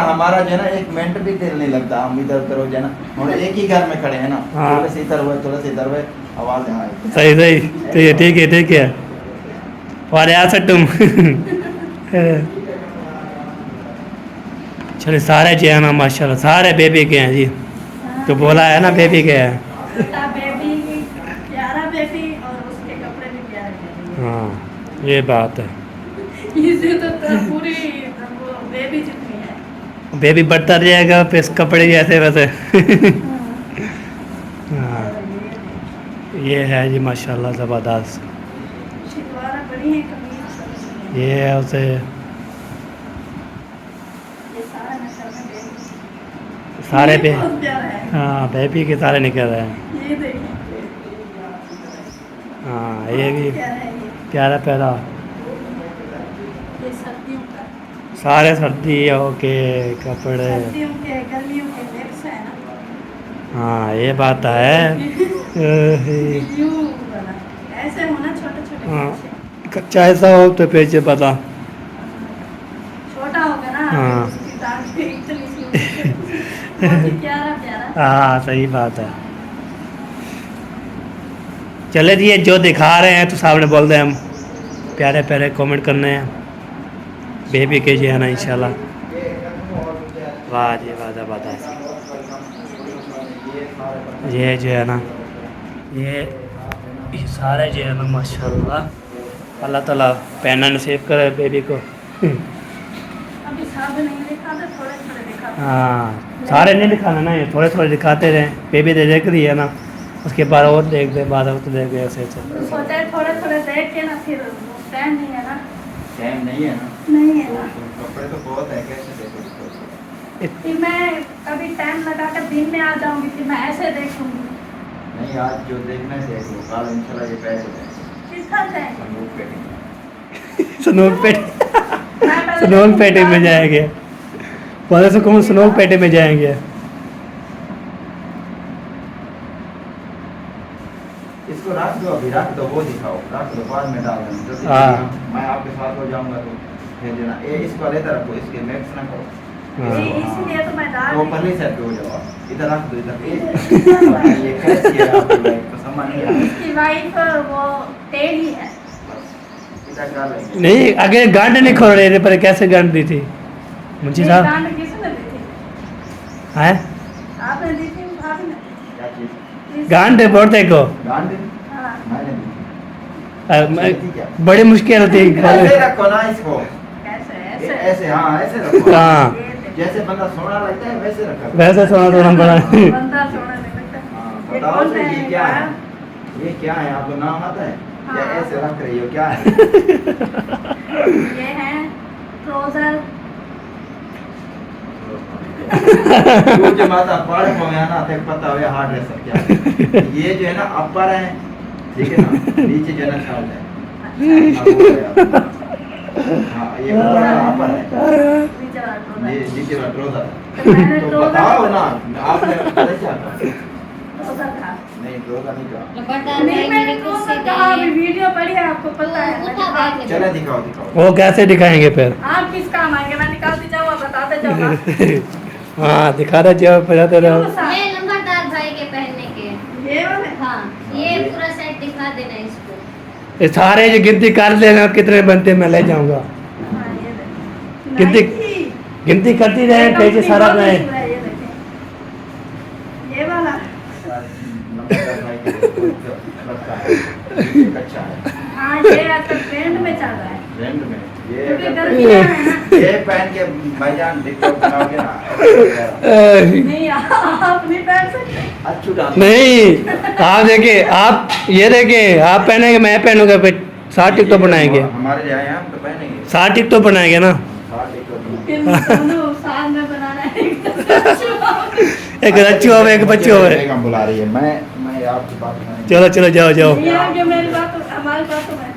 हमारा जो है ना 1 मिनट भी दिल नहीं लगता, हम इधर उधर हो जाए ना, हम एक ही घर में खड़े हैं ना, हाँ। थोड़े से इधर हुए थोड़े से इधर हुए, आवाज यहाँ आई। सही सही सही है, ठीक है। और यार से तुम चलिए सारे जो है ना माशाल्लाह सारे बेबी के हैं जी, तो बोला है ना बेबी के हैं। छोटा बेबी, प्यारा बेबी और उसके कपड़े भी प्यारे बेबी। हाँ ये बात है। इसे तो पूरी वो बेबी जितनी है। बेबी बढ़ता रहेगा फिर कपड़े भी ऐसे वैसे। हाँ ये है जी माशाल्लाह ज़बरदस्त। शिलवारा बड़ी है कमीज। ये है उसे ये सारा नशा में बेबी। सारे पे बहुत प्यारा है। हाँ बेबी के सारे निकल रहे हैं। ये देखिए हाँ ये भी प्यारा है ये। प्यारा प्यारा ये सर्दियों का, सारे सर्दियों के कपड़े। सर्दियों के गर्मियों के मिक्स है ना। हाँ ये बात है। यूं वाला ऐसे होना छोटे छोटे हाँ बच्चे। कच्चा ऐसा हो तो पीछे पता। छोटा होगा ना हाँ। उसकी टांग पे इतनी सी होगी। बहुत ही प्यारा प्यारा। हाँ सही बात है। चले जी ये जो दिखा रहे हैं तो सामने बोल दें हम, प्यारे प्यारे कमेंट करने हैं बेबी के जो है ना इंशाल्लाह। वाह जी वाह ज़बरदस्त। ये जो है ना ये सारे जो है ना माशाल्लाह अल्लाह ताला पहनना नसीब करे बेबी को। अभी सब नहीं दिखाते, थोड़े थोड़े दिखाते। हाँ सारे नहीं दिखाना ना, ये थोड़े थोड़े दिखाते रहे। बेबी दे देख रही है ना, उसके बाद और देख दे, बाद और देख दे, ऐसे ऐसे। तो सोचा है थोड़े थोड़े देख के ना, फिर टाइम नहीं है ना। टाइम नहीं है ना, नहीं है ना। कपड़े तो बहुत है, कैसे देखो। फिर मैं कभी टाइम लगा कर दिन में आ जाऊंगी, फिर मैं ऐसे देखूंगी। नहीं आज जो देखना है देख लो, कल इंशाल्लाह ये पैक हो जाएंगे। किसका जाएंगे? संदूक पेटी। स्नोक पेटी मैं पहले स्नोक पेटी में जाएंगे, पहले से कौन स्नोक पेटी में जाएंगे। इसको रख दो, अभी रख दो, वो दिखाओ, रख दो, बाद में डाल देना जल्दी। हाँ। मैं आपके साथ हो जाऊंगा तो फिर देना। ये इसको अलग रखो, इसके मैक्स ना करो। हाँ। इसीलिए तो मैं डाल वो रही पहले सेट पे हो जाओ, इधर रख दो, इधर। ये कैसी है आपकी लाइफ को समझ नहीं आ रहा। इसकी वाइफ वो टेढ़ी है। इधर डाल लेंगे। नहीं आगे गांड नहीं खोल रहे थे, पर कैसे गांड दी थी मुझे ये साहब गांड किसने दी थी? है आपने दी थी? आपने? क्या चीज? गांड बोलते को गांड हाँ। मैंने दी थी। बड़ी मुश्किल थी। ऐसे रखो ना इसको, कैसे ऐसे ऐसे? ऐसे, हाँ ऐसे रखो। हाँ ये देखो। जैसे बंदा सोना लगता है वैसे रखो। वैसे सोना तो हम बड़ा। बंदा सोना नहीं लगता। हाँ, ये बताओ कौन तो है? ये क्या है? ये क्या है? आपको नाम आता है? या हाँ। ऐसे रख रही हो, क्या है? ये है ट्राउजर। मुझे माता पढ़ पाया ना, तक पता हुआ हार्ड है सब क्या है। ये जो है ना अपर है, ठीक है ना, नीचे जो है ना शॉर्ट है। हाँ, वो है आपका। हाँ, ये ऊपर वाला अपर है, नीचे वाला ट्राउजर। ये नीचे वाला ट्राउजर है। तो मैंने तो ट्राउजर बताओ ना, आपने पता क्या था? ट्राउजर था। नहीं ट्राउजर नहीं कहा। बता नहीं मैंने ट्राउजर कहा, अभी वीडियो पड़ी है, आपको पता है। मैं उठा दिखा- बैग। चलो दिखाओ दिखाओ। वो कैसे दिखाएंगे फिर। आप किस काम आएंगे? मैं निकालती जाऊँ, आप बताते जाओ ना। हाँ दिखा रहे जाओ बताते रहो। क्यों सा- ये नंबरदार भाई के पहनने के। ये वाले? हाँ ये पूरा सेट दिखा देना इसको। ये सारे जो गिनती कर लेना कितने बनते मैं ले जाऊंगा। हाँ, ये देखो। गिनती Nike। गिनती करती रहे ये पेज कंपनी सारा बहुत में। मशहूर है, ये देखें। ये वाला। नंबर भाई के लगता है अच्छा है। हाँ ये आजकल ट्रेंड में चल रहा है। ट्रेंड में ये क्योंकि गर्मियाँ है ना। ये पहन के भाईजान टिकटॉक बनाओगे ना, नहीं आप नहीं पहन सकते। अच्छू डांस। नहीं आप देखिए, आप ये देखिए, आप पहनेंगे मैं पहनूंगा, फिर 60 टिकटॉक बनाएंगे। हमारे लिए आए हैं, हम तो पहनेंगे 60 टिकटॉक बनाएंगे ना। 60 टिकटॉक बनाएंगे। फिर दोनों साथ में बनाना है। एक रच्चू हो एक बच्चू हो। बेगम बुला रही है, मैं आपकी बात नहीं। चलो चलो जाओ जाओ नहीं आगे मेरी बात तो हमारी बात तो मैं।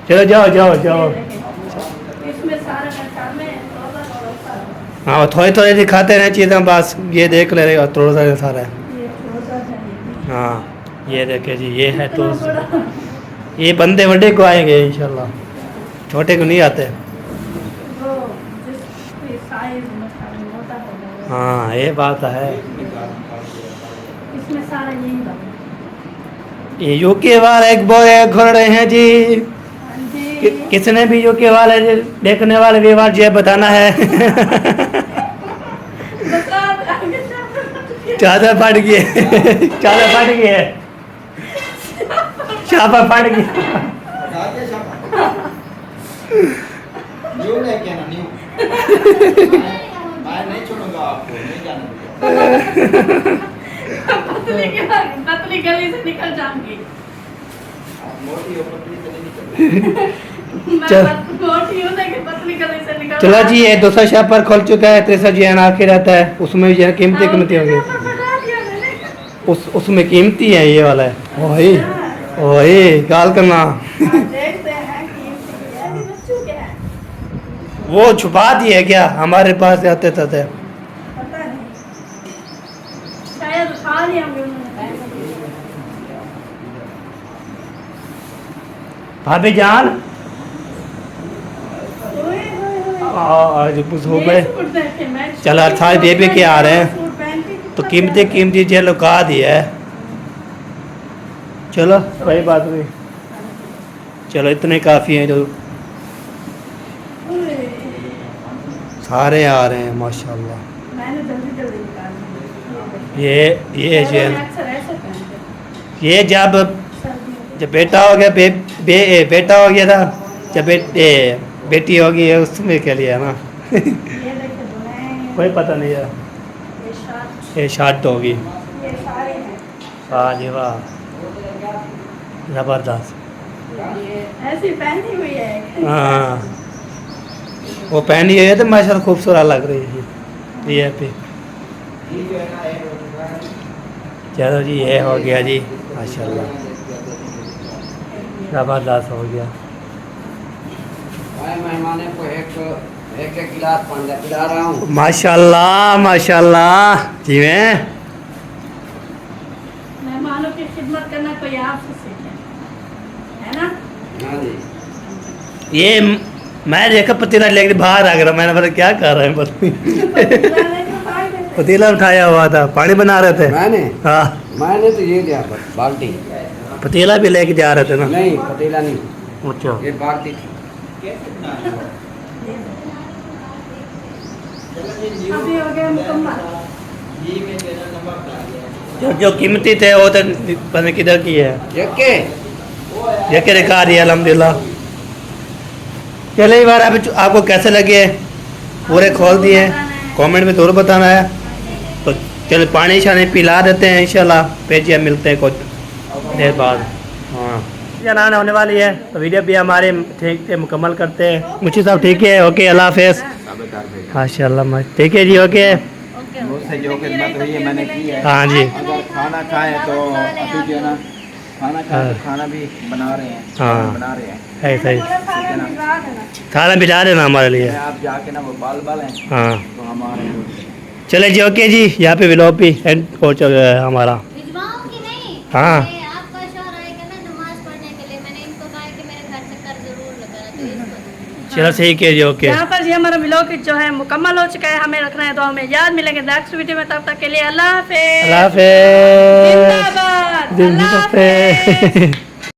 चलो जाओ जाओ जाओ। ये देखें। इसमें सारे नशा में थोड़ा हाँ थोड़े थोड़े दिखाते रहे चीज़ें, बस ये देख ले रहे हो थोड़ा सा सारा है। ये थोड़ा सा है। हाँ ये देखिए जी, ये है तो इतना बड़ा। ये बंदे वंडे को आएंगे इंशाल्लाह। छोटे को नहीं आते। वो जिसकी साइज मतलब होता है हाँ ये बात है। इसमें सारा यही लगा। ये यूके वाले एक बोले घुर रहे हैं जी। किसने भी यूके वाले देखने वाले व्यवहार जो है बताना है। चादर फट गई चादर फट गई है छापा फट गया। न्यू लेके आना न्यू। मैं नहीं छोड़ूंगा आपको, नहीं जाने दूंगा। पतली गली से निकल जाऊंगी। आप मोटी हो पतली से नहीं निकल। चल। मोटी हूँ लेकिन पतली गली से निकल। चलो जी ये दूसरा शापर खोल चुका है, तीसरा जो है ना आखिर रहता है उसमें जो है कीमती कीमती होंगे। उसमें कीमती है ये वाला है। वही वही गाल करना। देखते हैं कीमती है अभी बच्चों के हैं। वो छुपा दिए क्या हमारे पास आते थे। पता नहीं शायद उठा लिया होंगे उन्होंने। भाभी जान आज कुछ हो गए। चलो अर्थात बेबी के आ रहे हैं तो कीमती कीमती जो लुका दिया है। चलो कोई बात नहीं, चलो इतने काफ़ी हैं जो सारे आ रहे हैं माशाल्लाह। मैंने जल्दी जल्दी निकाल ये जो है अक्सर ऐसे पहनते ये जब सर्दियों बेटा हो गया बेटा हो गया था, जब बेटी होगी है उसमें के लिए है ना। ये देखिए दुल्हन कोई पता नहीं है। ये शर्ट ये शर्ट होगी। ये सारे हैं। वाह जी वाह ज़बरदस्त। ऐसी पहनी हुई है। हाँ वो पहनी है तो माशाल्लाह खूबसूरत लग रही है ये पे। चलो जी ये हो गया जी माशाल्लाह ज़बरदस्त हो गया। मैं मेहमानों को एक गिलास पानी पिला रहा हूँ। माशाल्लाह माशाल्लाह जी मैं मेहमानों की खिदमत करना कोई आपसे सीखे है ना। हाँ जी। ये मैं देखा पतीला लेकर बाहर आ गया, मैंने बोला क्या कर रहे हैं। पतीला उठाया हुआ था, पानी बना रहे थे। मैंने हाँ मैंने तो ये दिया बाल्टी। पतीला भी लेके जा रहे थे ना। नहीं पतीला नहीं, अच्छा ये बाल्टी थी। अभी हो गया मुकम्मल। जो कीमती थे वो तो पता नहीं किधर की है। ये के रिका दिया अल्हम्दुलिल्लाह। चले एक बार आपको कैसे लगे पूरे खोल दिए, कमेंट में जरूर बताना है। तो चलो पानी शानी पिला देते हैं इंशाल्लाह, फिर जी मिलते हैं कुछ देर बाद। हाँ जनाना होने वाली है तो वीडियो भी हमारे ठीक से मुकम्मल करते हैं। मुझे सब ठीक है, ओके अल्लाह हाफिज़। माशाल्लाह ठीक है जी, ओके मुझसे जो खिदमत हुई है मैंने की है। हाँ जी अगर खाना खाएं तो अभी जो है ना खाना खाएं तो खाना भी बना रहे हैं। हाँ। बना रहे हैं। सही सही ठीक है ना। खाना भिजा देना हमारे लिए। आप जाके ना वो बाल हैं हाँ तो हमारे चले जी ओके जी, यहाँ पे व्लॉग भी एंड हो चुका है हमारा। भिजवाऊं कि नहीं? हाँ। ये आपका शौहर आएगा ना नमाज पढ़ने के लिए, मैंने इनको कहा कि मेरे घर चक्कर जरूर लगाना, तो इसको चलो ठीक है जी ओके। यहाँ पर जी हमारा व्लॉग जो है मुकम्मल हो चुका है। हमें रखना है तो हमें याद मिलेंगे नेक्स्ट वीडियो में। तब तक के लिए अल्लाह हाफिज़। अल्लाह हाफिज़। जिंदाबाद। अल्लाह हाफिज़। जिंदाबाद।